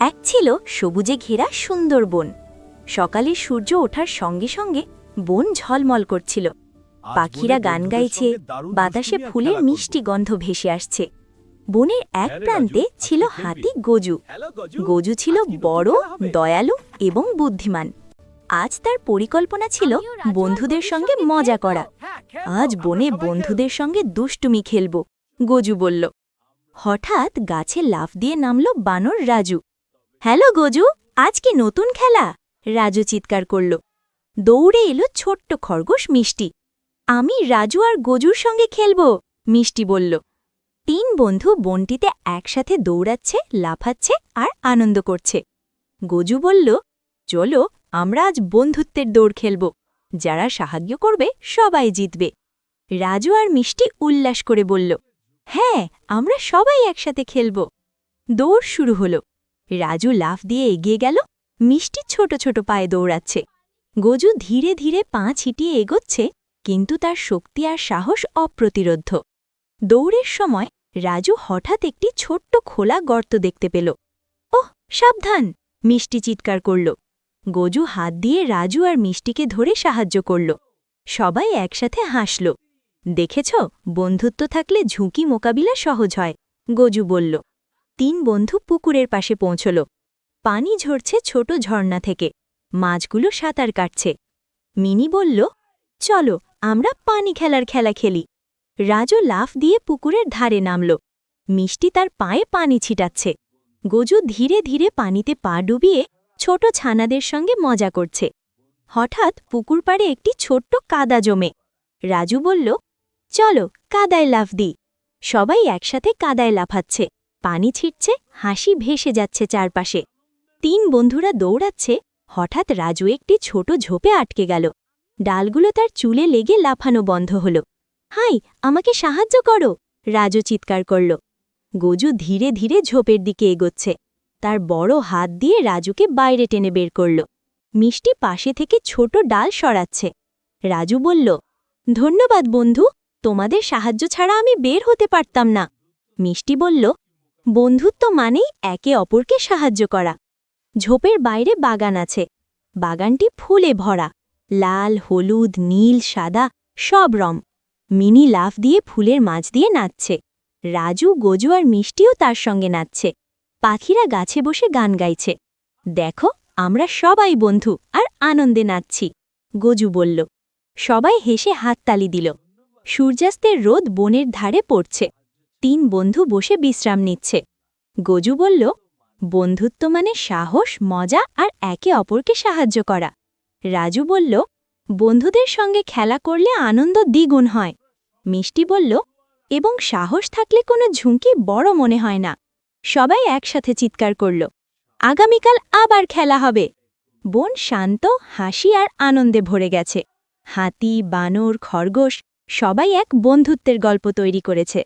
এক ছিল সবুজে ঘেরা সুন্দর বন। সকালে সূর্য ওঠার সঙ্গে সঙ্গে বন ঝলমল করছিল। পাখিরা গান গাইছে, বাতাসে ফুলের মিষ্টি গন্ধ ভেসে আসছে। বনের এক প্রান্তে ছিল হাতি গজু। গজু ছিল বড়, দয়ালু এবং বুদ্ধিমান। আজ তার পরিকল্পনা ছিল বন্ধুদের সঙ্গে মজা করা। আজ বনে বন্ধুদের সঙ্গে দুষ্টুমি খেলব, গজু বলল। হঠাৎ গাছে লাফ দিয়ে নামল বানর রাজু। হ্যালো গজু, আজ কি নতুন খেলা? রাজু চিৎকার করল। দৌড়ে এলো ছোট্ট খরগোশ মিষ্টি। আমি রাজু আর গজুর সঙ্গে খেলব, মিষ্টি বলল। তিন বন্ধু বনটিতে একসাথে দৌড়াচ্ছে, লাফাচ্ছে আর আনন্দ করছে। গজু বলল, চলো আমরা আজ বন্ধুত্বের দৌড় খেলব। যারা সাহায্য করবে সবাই জিতবে। রাজু আর মিষ্টি উল্লাস করে বলল, হ্যাঁ, আমরা সবাই একসাথে খেলব। দৌড় শুরু হলো। রাজু লাফ দিয়ে এগিয়ে গেল, মিষ্টি ছোট ছোট পায়ে দৌড়াচ্ছে। গজু ধীরে ধীরে পা ছিটিয়ে এগোচ্ছে, কিন্তু তার শক্তি আর সাহস অপ্রতিরোধ্য। দৌড়ের সময় রাজু হঠাৎ একটি ছোট্ট খোলা গর্ত দেখতে পেল। ওহ, সাবধান! মিষ্টি চিৎকার করল। গজু হাত দিয়ে রাজু আর মিষ্টিকে ধরে সাহায্য করল। সবাই একসাথে হাসল। দেখেছ, বন্ধুত্ব থাকলে ঝুঁকি মোকাবিলা সহজ হয়, গজু বলল। তিন বন্ধু পুকুরের পাশে পৌঁছল। পানি ঝরছে ছোট ঝর্ণা থেকে। মাছগুলো সাঁতার কাটছে। মিনি বলল, চলো আমরা পানি খেলার খেলা খেলি। রাজু লাফ দিয়ে পুকুরের ধারে নামল। মিষ্টি তার পায়ে পানি ছিটাচ্ছে। গজু ধীরে ধীরে পানিতে পা ডুবিয়ে ছোট ছানাদের সঙ্গে মজা করছে। হঠাৎ পুকুর পাড়ে একটি ছোট্ট কাদা জমে। রাজু বলল, চলো কাদায় লাফ দিই। সবাই একসাথে কাদায় লাফাচ্ছে। পানি ছিটছে, হাসি ভেসে যাচ্ছে চারপাশে। তিন বন্ধুরা দৌড়াচ্ছে। হঠাৎ রাজু একটি ছোট ঝোপে আটকে গেল। ডালগুলো তার চুলে লেগে লাফানো বন্ধ হল। হাই, আমাকে সাহায্য করো! রাজু চিৎকার করল। গজু ধীরে ধীরে ঝোপের দিকে এগোচ্ছে। তার বড় হাত দিয়ে রাজুকে বাইরে টেনে বের করল। মিষ্টি পাশে থেকে ছোট ডাল সরাচ্ছে। রাজু বলল, ধন্যবাদ বন্ধু, তোমাদের সাহায্য ছাড়া আমি বের হতে পারতাম না। মিষ্টি বলল, বন্ধুত্ব মানেই একে অপরকে সাহায্য করা। ঝোপের বাইরে বাগান আছে। বাগানটি ফুলে ভরা, লাল, হলুদ, নীল, সাদা সব রং। মিনি লাফ দিয়ে ফুলের মাঝ দিয়ে নাচছে। রাজু, গজু আর মিষ্টিও তার সঙ্গে নাচছে। পাখিরা গাছে বসে গান গাইছে। দেখো, আমরা সবাই বন্ধু আর আনন্দে নাচছি, গজু বলল। সবাই হেসে হাততালি দিল। সূর্যাস্তের রোদ বনের ধারে পড়ছে। তিন বন্ধু বসে বিশ্রাম নিচ্ছে। গজু বলল, বন্ধুত্ব মানে সাহস, মজা আর একে অপরকে সাহায্য করা। রাজু বলল, বন্ধুদের সঙ্গে খেলা করলে আনন্দ দ্বিগুণ হয়। মিষ্টি বলল, এবং সাহস থাকলে কোনো ঝুঁকি বড় মনে হয় না। সবাই একসাথে চিৎকার করল, আগামীকাল আবার খেলা হবে। বন শান্ত, হাসি আর আনন্দে ভরে গেছে। হাতি, বানর, খরগোশ সবাই এক বন্ধুত্বের গল্প তৈরি করেছে।